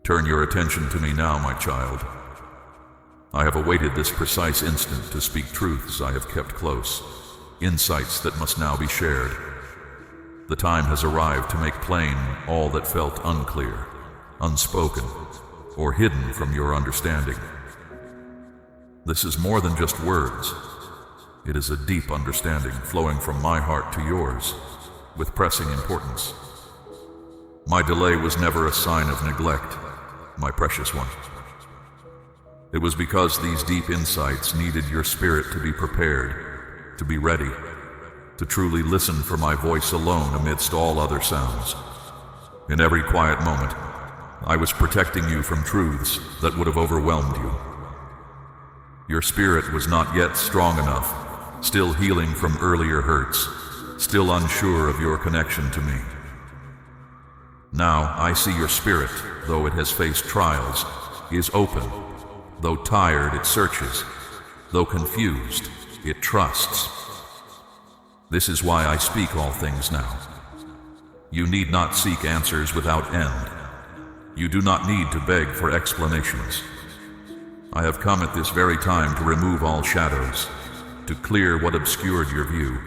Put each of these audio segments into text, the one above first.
Turn your attention to me now, my child. I have awaited this precise instant to speak truths I have kept close, insights that must now be shared. The time has arrived to make plain all that felt unclear, unspoken, or hidden from your understanding. This is more than just words. It is a deep understanding flowing from my heart to yours, with pressing importance. My delay was never a sign of neglect, my precious one. It was because these deep insights needed your spirit to be prepared, to be ready, to truly listen for my voice alone amidst all other sounds. In every quiet moment, I was protecting you from truths that would have overwhelmed you. Your spirit was not yet strong enough, still healing from earlier hurts, still unsure of your connection to me. Now I see your spirit, though it has faced trials, is open. Though tired, it searches. Though confused, it trusts. This is why I speak all things now. You need not seek answers without end. You do not need to beg for explanations. I have come at this very time to remove all shadows, to clear what obscured your view,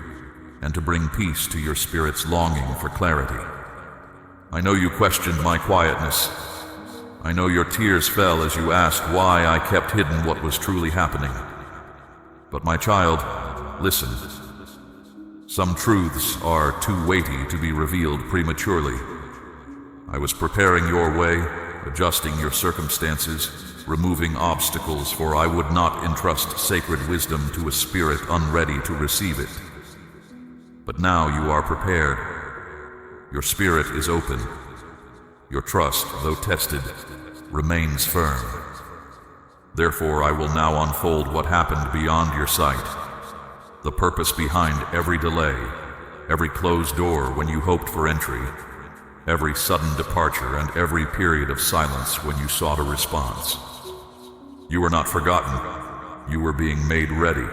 and to bring peace to your spirit's longing for clarity. I know you questioned my quietness. I know your tears fell as you asked why I kept hidden what was truly happening. But my child, listen. Some truths are too weighty to be revealed prematurely. I was preparing your way, adjusting your circumstances, removing obstacles, for I would not entrust sacred wisdom to a spirit unready to receive it. But now you are prepared. Your spirit is open. Your trust, though tested, remains firm. Therefore, I will now unfold what happened beyond your sight. The purpose behind every delay, every closed door when you hoped for entry, every sudden departure, and every period of silence when you sought a response. You were not forgotten. You were being made ready.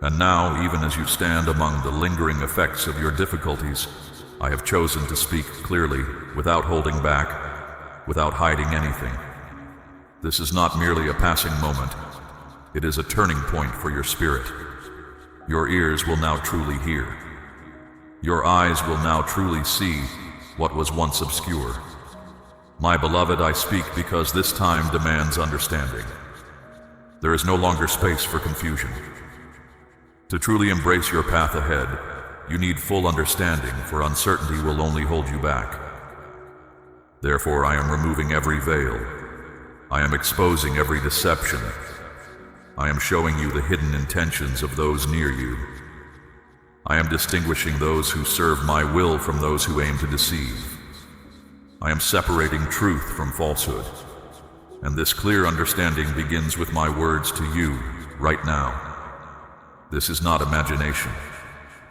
And now, even as you stand among the lingering effects of your difficulties, I have chosen to speak clearly, without holding back, without hiding anything. This is not merely a passing moment. It is a turning point for your spirit. Your ears will now truly hear. Your eyes will now truly see what was once obscure. My beloved, I speak because this time demands understanding. There is no longer space for confusion. To truly embrace your path ahead, you need full understanding, for uncertainty will only hold you back. Therefore, I am removing every veil. I am exposing every deception. I am showing you the hidden intentions of those near you. I am distinguishing those who serve my will from those who aim to deceive. I am separating truth from falsehood. And this clear understanding begins with my words to you right now. This is not imagination.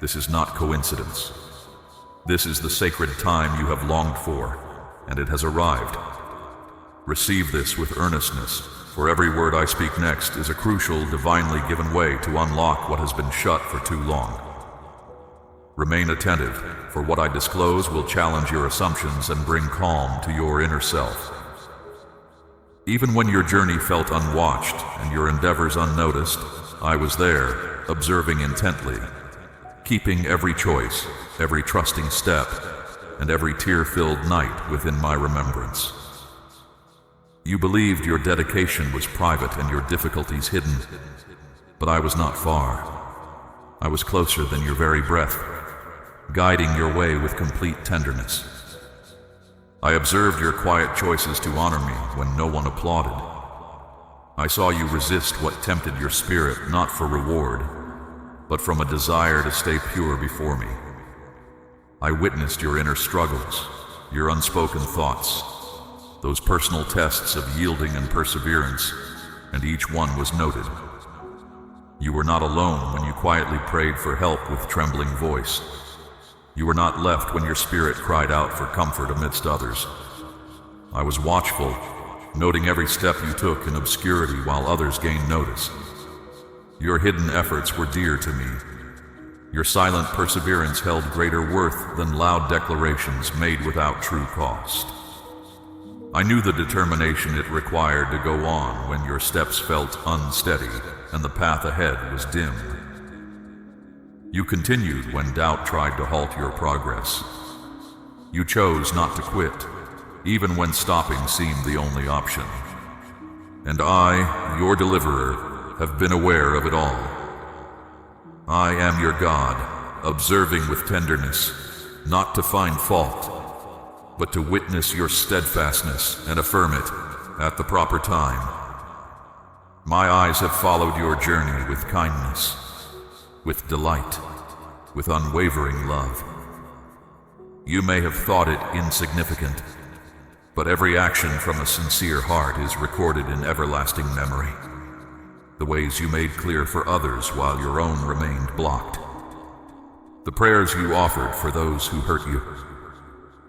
This is not coincidence. This is the sacred time you have longed for, and it has arrived. Receive this with earnestness, for every word I speak next is a crucial, divinely given way to unlock what has been shut for too long. Remain attentive, for what I disclose will challenge your assumptions and bring calm to your inner self. Even when your journey felt unwatched and your endeavors unnoticed, I was there, observing intently, keeping every choice, every trusting step, and every tear-filled night within my remembrance. You believed your dedication was private and your difficulties hidden, but I was not far. I was closer than your very breath, guiding your way with complete tenderness. I observed your quiet choices to honor me when no one applauded. I saw you resist what tempted your spirit, not for reward, but from a desire to stay pure before me. I witnessed your inner struggles, your unspoken thoughts, those personal tests of yielding and perseverance, and each one was noted. You were not alone when you quietly prayed for help with trembling voice. You were not left when your spirit cried out for comfort amidst others. I was watchful, noting every step you took in obscurity while others gained notice. Your hidden efforts were dear to me. Your silent perseverance held greater worth than loud declarations made without true cost. I knew the determination it required to go on when your steps felt unsteady and the path ahead was dim. You continued when doubt tried to halt your progress. You chose not to quit, even when stopping seemed the only option. And I, your deliverer, have been aware of it all. I am your God, observing with tenderness, not to find fault, but to witness your steadfastness and affirm it at the proper time. My eyes have followed your journey with kindness, with delight, with unwavering love. You may have thought it insignificant, but every action from a sincere heart is recorded in everlasting memory. The ways you made clear for others while your own remained blocked. The prayers you offered for those who hurt you.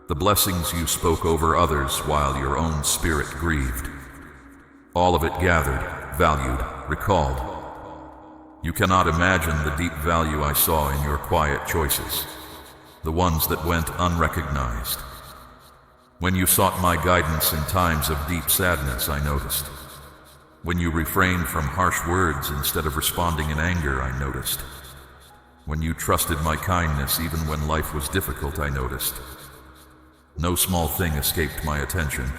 The blessings you spoke over others while your own spirit grieved. All of it gathered, valued, recalled. You cannot imagine the deep value I saw in your quiet choices, the ones that went unrecognized. When you sought my guidance in times of deep sadness, I noticed. When you refrained from harsh words instead of responding in anger, I noticed. When you trusted my kindness even when life was difficult, I noticed. No small thing escaped my attention.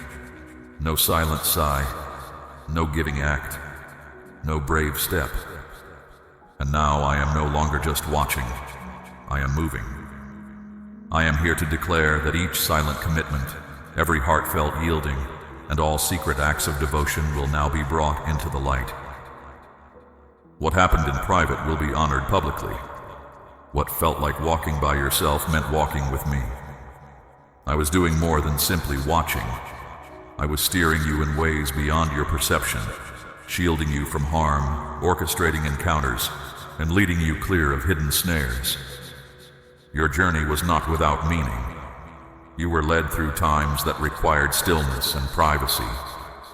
No silent sigh, no giving act, no brave step. And now I am no longer just watching, I am moving. I am here to declare that each silent commitment, every heartfelt yielding, and all secret acts of devotion will now be brought into the light. What happened in private will be honored publicly. What felt like walking by yourself meant walking with me. I was doing more than simply watching. I was steering you in ways beyond your perception, shielding you from harm, orchestrating encounters, and leading you clear of hidden snares. Your journey was not without meaning. You were led through times that required stillness and privacy,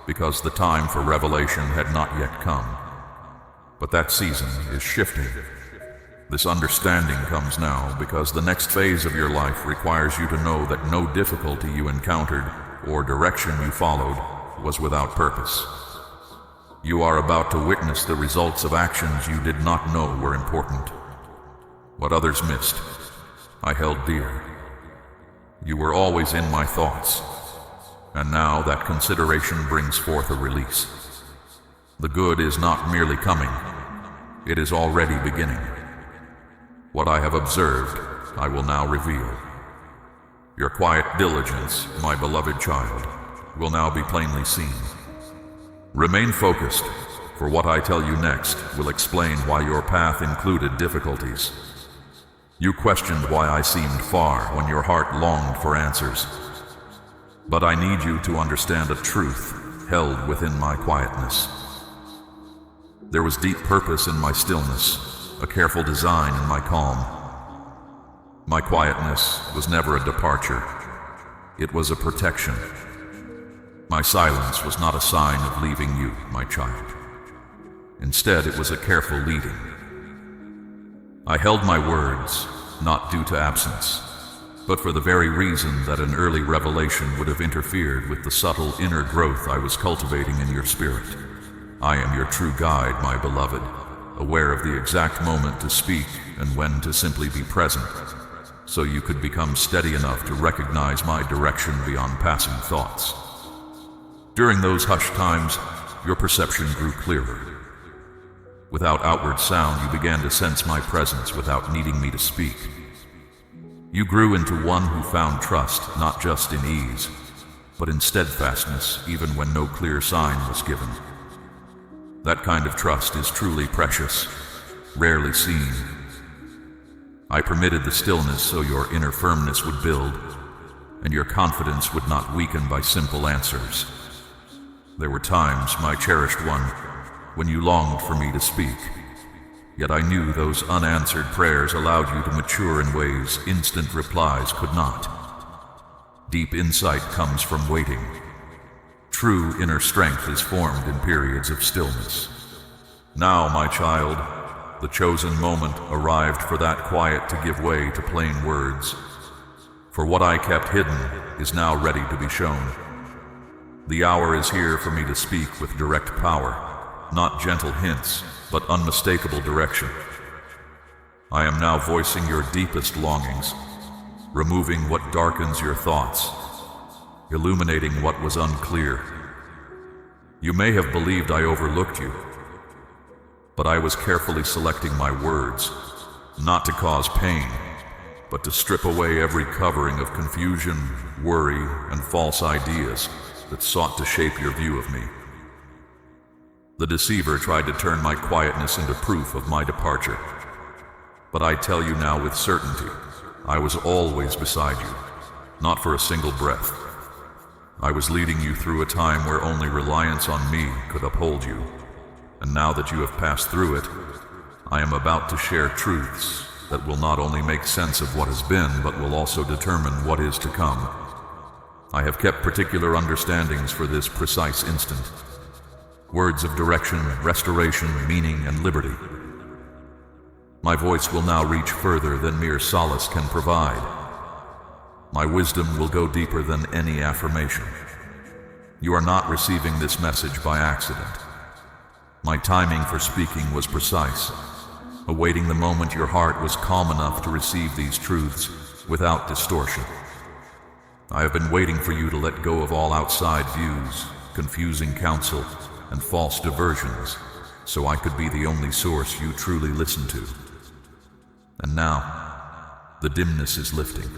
because the time for revelation had not yet come. But that season is shifting. This understanding comes now because the next phase of your life requires you to know that no difficulty you encountered or direction you followed was without purpose. You are about to witness the results of actions you did not know were important. What others missed, I held dear. You were always in my thoughts, and now that consideration brings forth a release. The good is not merely coming, it is already beginning. What I have observed, I will now reveal. Your quiet diligence, my beloved child, will now be plainly seen. Remain focused, for what I tell you next will explain why your path included difficulties. You questioned why I seemed far when your heart longed for answers. But I need you to understand a truth held within my quietness. There was deep purpose in my stillness, a careful design in my calm. My quietness was never a departure. It was a protection. My silence was not a sign of leaving you, my child. Instead, it was a careful leading. I held my words, not due to absence, but for the very reason that an early revelation would have interfered with the subtle inner growth I was cultivating in your spirit. I am your true guide, my beloved, aware of the exact moment to speak and when to simply be present, so you could become steady enough to recognize my direction beyond passing thoughts. During those hushed times, your perception grew clearer. Without outward sound, you began to sense my presence without needing me to speak. You grew into one who found trust not just in ease, but in steadfastness even when no clear sign was given. That kind of trust is truly precious, rarely seen. I permitted the stillness so your inner firmness would build, and your confidence would not weaken by simple answers. There were times, my cherished one, when you longed for me to speak, yet I knew those unanswered prayers allowed you to mature in ways instant replies could not. Deep insight comes from waiting. True inner strength is formed in periods of stillness. Now, my child, the chosen moment arrived for that quiet to give way to plain words. For what I kept hidden is now ready to be shown. The hour is here for me to speak with direct power, not gentle hints, but unmistakable direction. I am now voicing your deepest longings, removing what darkens your thoughts, illuminating what was unclear. You may have believed I overlooked you, but I was carefully selecting my words, not to cause pain, but to strip away every covering of confusion, worry, and false ideas that sought to shape your view of me. The deceiver tried to turn my quietness into proof of my departure. But I tell you now with certainty, I was always beside you, not for a single breath. I was leading you through a time where only reliance on me could uphold you. And now that you have passed through it, I am about to share truths that will not only make sense of what has been, but will also determine what is to come. I have kept particular understandings for this precise instant. Words of direction, restoration, meaning, and liberty. My voice will now reach further than mere solace can provide. My wisdom will go deeper than any affirmation. You are not receiving this message by accident. My timing for speaking was precise, awaiting the moment your heart was calm enough to receive these truths without distortion. I have been waiting for you to let go of all outside views, confusing counsel, and false diversions, so I could be the only source you truly listen to. And now, the dimness is lifting.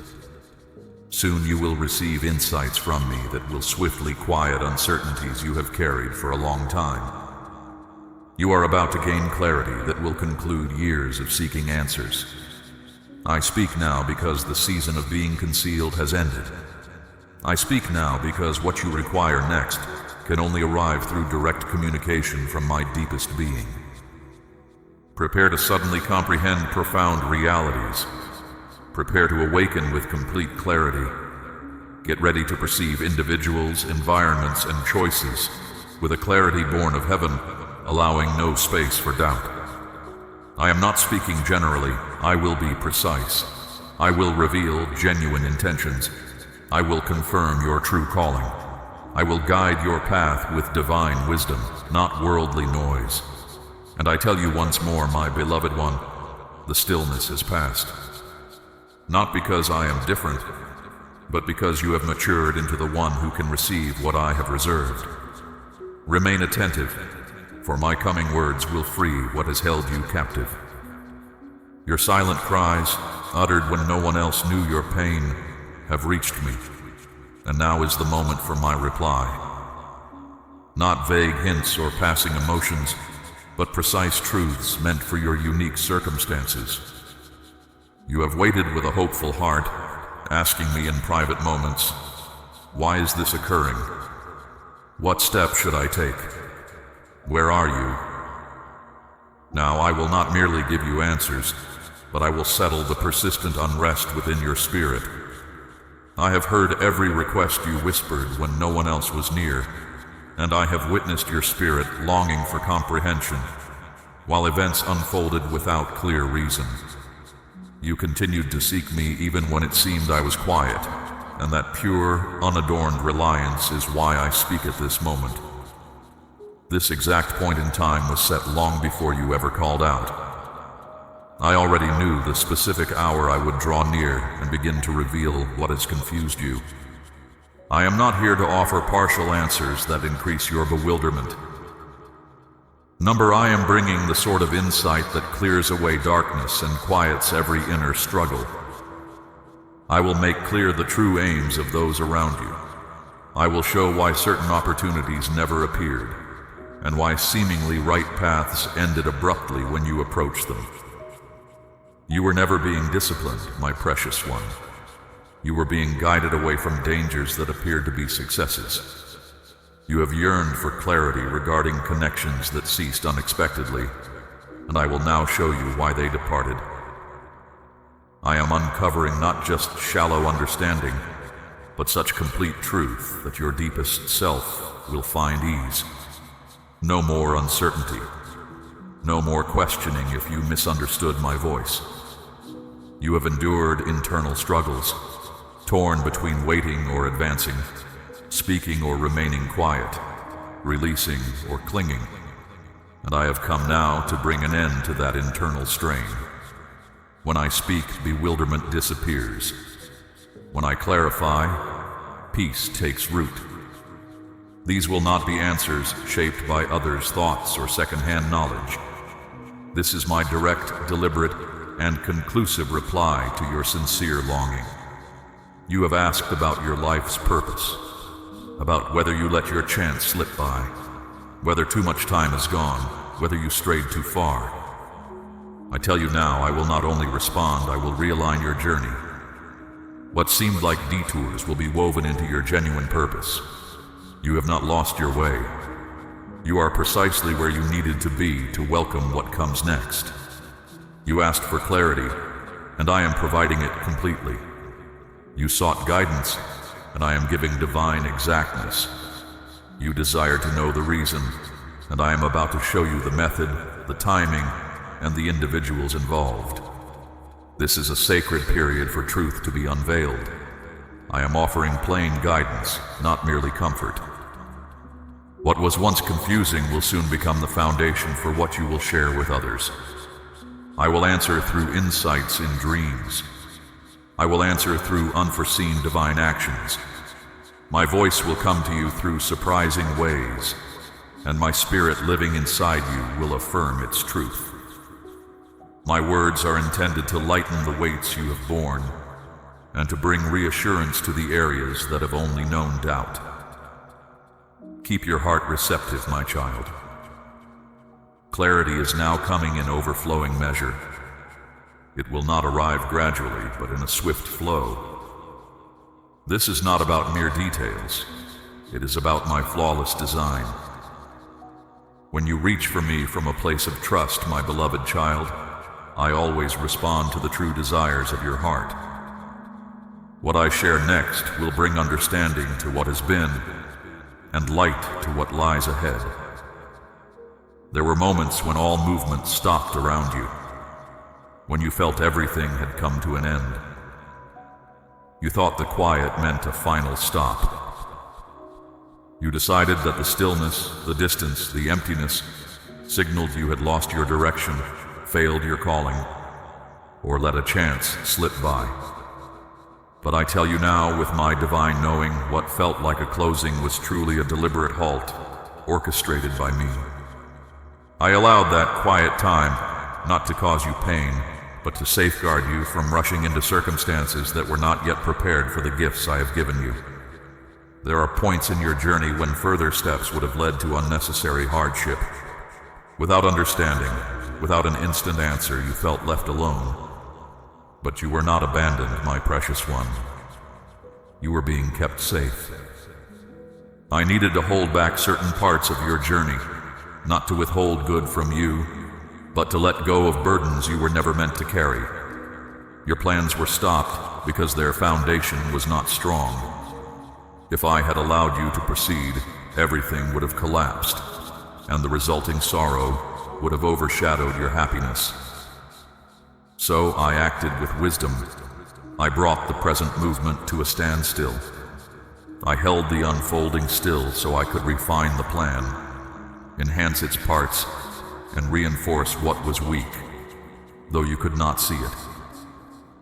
Soon you will receive insights from me that will swiftly quiet uncertainties you have carried for a long time. You are about to gain clarity that will conclude years of seeking answers. I speak now because the season of being concealed has ended. I speak now because what you require next can only arrive through direct communication from my deepest being. Prepare to suddenly comprehend profound realities. Prepare to awaken with complete clarity. Get ready to perceive individuals, environments, and choices with a clarity born of heaven, allowing no space for doubt. I am not speaking generally. I will be precise. I will reveal genuine intentions. I will confirm your true calling. I will guide your path with divine wisdom, not worldly noise. And I tell you once more, my beloved one, the stillness is past. Not because I am different, but because you have matured into the one who can receive what I have reserved. Remain attentive, for my coming words will free what has held you captive. Your silent cries, uttered when no one else knew your pain, have reached me, and now is the moment for my reply. Not vague hints or passing emotions, but precise truths meant for your unique circumstances. You have waited with a hopeful heart, asking me in private moments, why is this occurring? What step should I take? Where are you? Now I will not merely give you answers, but I will settle the persistent unrest within your spirit. I have heard every request you whispered when no one else was near, and I have witnessed your spirit longing for comprehension, while events unfolded without clear reason. You continued to seek me even when it seemed I was quiet, and that pure, unadorned reliance is why I speak at this moment. This exact point in time was set long before you ever called out. I already knew the specific hour I would draw near and begin to reveal what has confused you. I am not here to offer partial answers that increase your bewilderment. I am bringing the sort of insight that clears away darkness and quiets every inner struggle. I will make clear the true aims of those around you. I will show why certain opportunities never appeared, and why seemingly right paths ended abruptly when you approached them. You were never being disciplined, my precious one. You were being guided away from dangers that appeared to be successes. You have yearned for clarity regarding connections that ceased unexpectedly, and I will now show you why they departed. I am uncovering not just shallow understanding, but such complete truth that your deepest self will find ease. No more uncertainty. No more questioning if you misunderstood my voice. You have endured internal struggles, torn between waiting or advancing, speaking or remaining quiet, releasing or clinging, and I have come now to bring an end to that internal strain. When I speak, bewilderment disappears. When I clarify, peace takes root. These will not be answers shaped by others' thoughts or second-hand knowledge. This is my direct, deliberate, and conclusive reply to your sincere longing. You have asked about your life's purpose, about whether you let your chance slip by, whether too much time has gone, whether you strayed too far. I tell you now, I will not only respond, I will realign your journey. What seemed like detours will be woven into your genuine purpose. You have not lost your way. You are precisely where you needed to be to welcome what comes next. You asked for clarity, and I am providing it completely. You sought guidance, and I am giving divine exactness. You desire to know the reason, and I am about to show you the method, the timing, and the individuals involved. This is a sacred period for truth to be unveiled. I am offering plain guidance, not merely comfort. What was once confusing will soon become the foundation for what you will share with others. I will answer through insights in dreams. I will answer through unforeseen divine actions. My voice will come to you through surprising ways, and my spirit living inside you will affirm its truth. My words are intended to lighten the weights you have borne, and to bring reassurance to the areas that have only known doubt. Keep your heart receptive, my child. Clarity is now coming in overflowing measure. It will not arrive gradually, but in a swift flow. This is not about mere details. It is about my flawless design. When you reach for me from a place of trust, my beloved child, I always respond to the true desires of your heart. What I share next will bring understanding to what has been, and light to what lies ahead. There were moments when all movement stopped around you, when you felt everything had come to an end. You thought the quiet meant a final stop. You decided that the stillness, the distance, the emptiness signaled you had lost your direction, failed your calling, or let a chance slip by. But I tell you now, with my divine knowing, what felt like a closing was truly a deliberate halt, orchestrated by me. I allowed that quiet time not to cause you pain, but to safeguard you from rushing into circumstances that were not yet prepared for the gifts I have given you. There are points in your journey when further steps would have led to unnecessary hardship. Without understanding, without an instant answer, you felt left alone. But you were not abandoned, my precious one. You were being kept safe. I needed to hold back certain parts of your journey, not to withhold good from you, but to let go of burdens you were never meant to carry. Your plans were stopped because their foundation was not strong. If I had allowed you to proceed, everything would have collapsed, and the resulting sorrow would have overshadowed your happiness. So I acted with wisdom. I brought the present movement to a standstill. I held the unfolding still so I could refine the plan, enhance its parts, and reinforce what was weak, though you could not see it.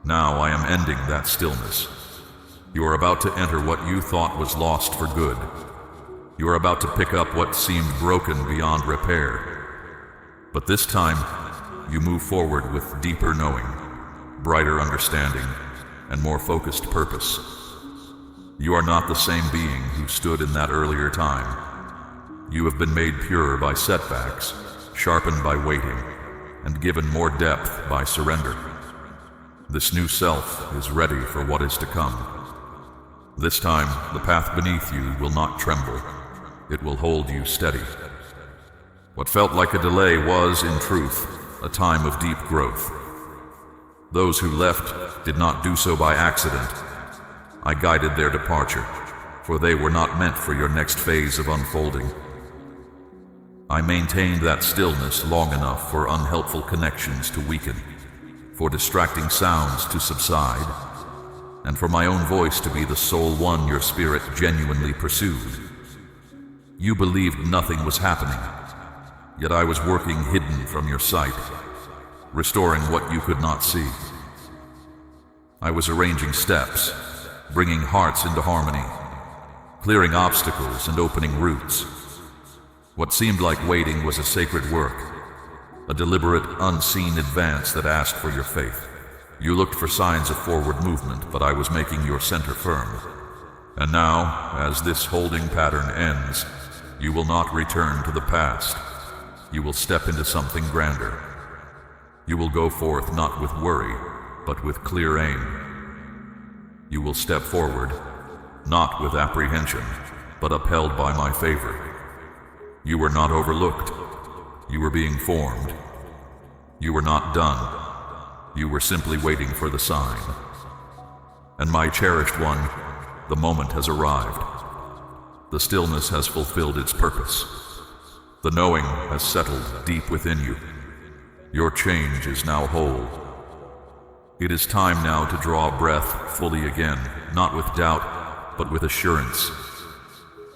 Now I am ending that stillness. You are about to enter what you thought was lost for good. You are about to pick up what seemed broken beyond repair. But this time, you move forward with deeper knowing, brighter understanding, and more focused purpose. You are not the same being who stood in that earlier time. You have been made pure by setbacks, sharpened by waiting, and given more depth by surrender. This new self is ready for what is to come. This time, the path beneath you will not tremble. It will hold you steady. What felt like a delay was, in truth, a time of deep growth. Those who left did not do so by accident. I guided their departure, for they were not meant for your next phase of unfolding. I maintained that stillness long enough for unhelpful connections to weaken, for distracting sounds to subside, and for my own voice to be the sole one your spirit genuinely pursued. You believed nothing was happening, yet I was working hidden from your sight, restoring what you could not see. I was arranging steps, bringing hearts into harmony, clearing obstacles and opening routes. What seemed like waiting was a sacred work, a deliberate, unseen advance that asked for your faith. You looked for signs of forward movement, but I was making your center firm. And now, as this holding pattern ends, you will not return to the past. You will step into something grander. You will go forth not with worry, but with clear aim. You will step forward, not with apprehension, but upheld by my favor. You were not overlooked. You were being formed. You were not done. You were simply waiting for the sign. And my cherished one, the moment has arrived. The stillness has fulfilled its purpose. The knowing has settled deep within you. Your change is now whole. It is time now to draw breath fully again, not with doubt, but with assurance.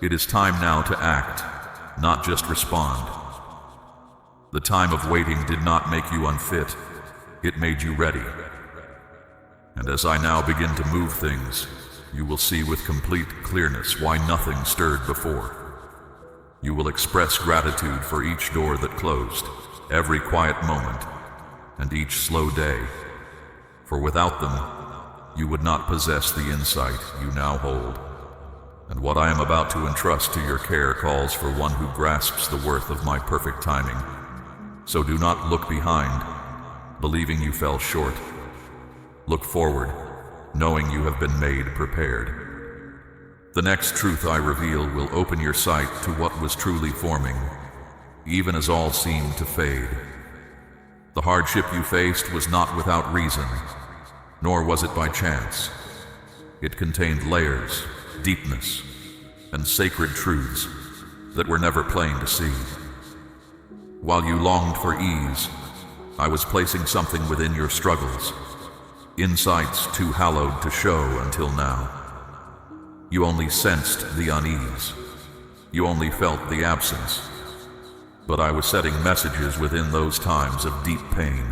It is time now to act, not just respond. The time of waiting did not make you unfit. It made you ready. And as I now begin to move things, you will see with complete clearness why nothing stirred before. You will express gratitude for each door that closed, every quiet moment, and each slow day. For without them, you would not possess the insight you now hold. And what I am about to entrust to your care calls for one who grasps the worth of my perfect timing. So do not look behind, believing you fell short. Look forward, knowing you have been made prepared. The next truth I reveal will open your sight to what was truly forming, even as all seemed to fade. The hardship you faced was not without reason, nor was it by chance. It contained layers, deepness, and sacred truths that were never plain to see. While you longed for ease, I was placing something within your struggles, insights too hallowed to show until now. You only sensed the unease. You only felt the absence. But I was setting messages within those times of deep pain,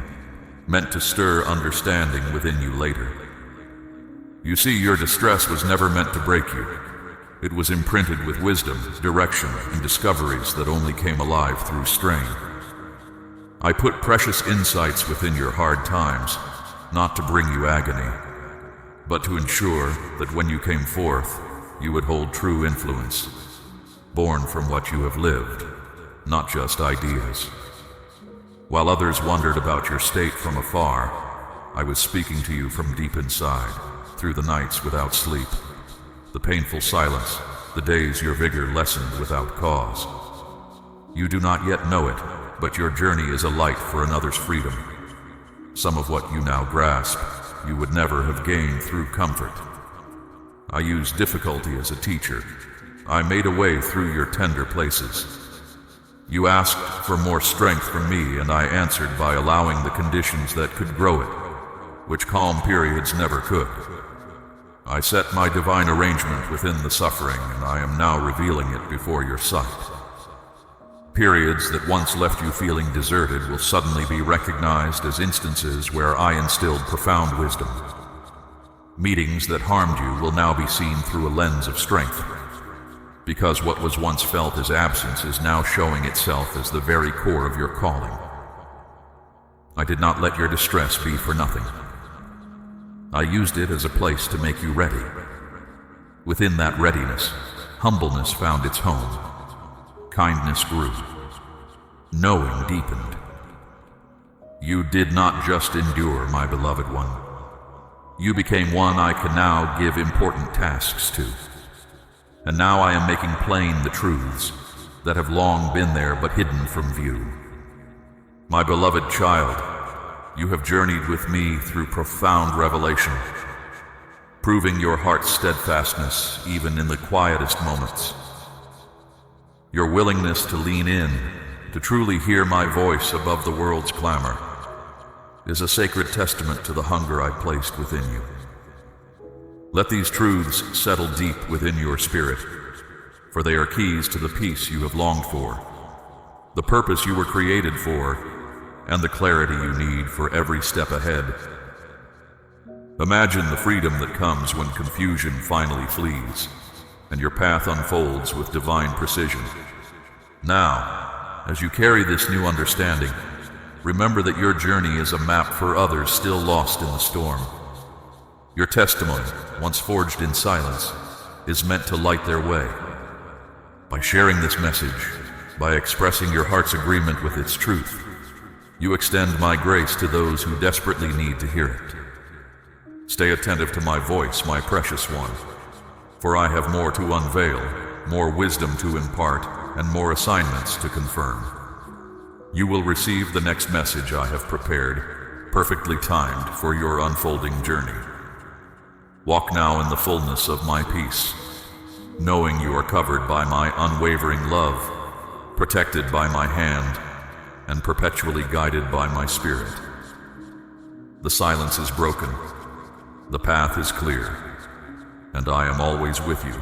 meant to stir understanding within you later. You see, your distress was never meant to break you. It was imprinted with wisdom, direction, and discoveries that only came alive through strain. I put precious insights within your hard times, not to bring you agony, but to ensure that when you came forth, you would hold true influence, born from what you have lived, not just ideas. While others wondered about your state from afar, I was speaking to you from deep inside, through the nights without sleep, the painful silence, the days your vigor lessened without cause. You do not yet know it, but your journey is a light for another's freedom. Some of what you now grasp, you would never have gained through comfort. I used difficulty as a teacher. I made a way through your tender places. You asked for more strength from me, and I answered by allowing the conditions that could grow it, which calm periods never could. I set my divine arrangement within the suffering, and I am now revealing it before your sight. Periods that once left you feeling deserted will suddenly be recognized as instances where I instilled profound wisdom. Meetings that harmed you will now be seen through a lens of strength, because what was once felt as absence is now showing itself as the very core of your calling. I did not let your distress be for nothing. I used it as a place to make you ready. Within that readiness, humbleness found its home. Kindness grew. Knowing deepened. You did not just endure, my beloved one. You became one I can now give important tasks to. And now I am making plain the truths that have long been there but hidden from view. My beloved child, you have journeyed with me through profound revelation, proving your heart's steadfastness even in the quietest moments. Your willingness to lean in, to truly hear my voice above the world's clamor, is a sacred testament to the hunger I placed within you. Let these truths settle deep within your spirit, for they are keys to the peace you have longed for, the purpose you were created for, and the clarity you need for every step ahead. Imagine the freedom that comes when confusion finally flees, and your path unfolds with divine precision. Now, as you carry this new understanding, remember that your journey is a map for others still lost in the storm. Your testimony, once forged in silence, is meant to light their way. By sharing this message, by expressing your heart's agreement with its truth, you extend my grace to those who desperately need to hear it. Stay attentive to my voice, my precious one, for I have more to unveil, more wisdom to impart, and more assignments to confirm. You will receive the next message I have prepared, perfectly timed for your unfolding journey. Walk now in the fullness of my peace, knowing you are covered by my unwavering love, protected by my hand, and perpetually guided by my spirit. The silence is broken, the path is clear, and I am always with you.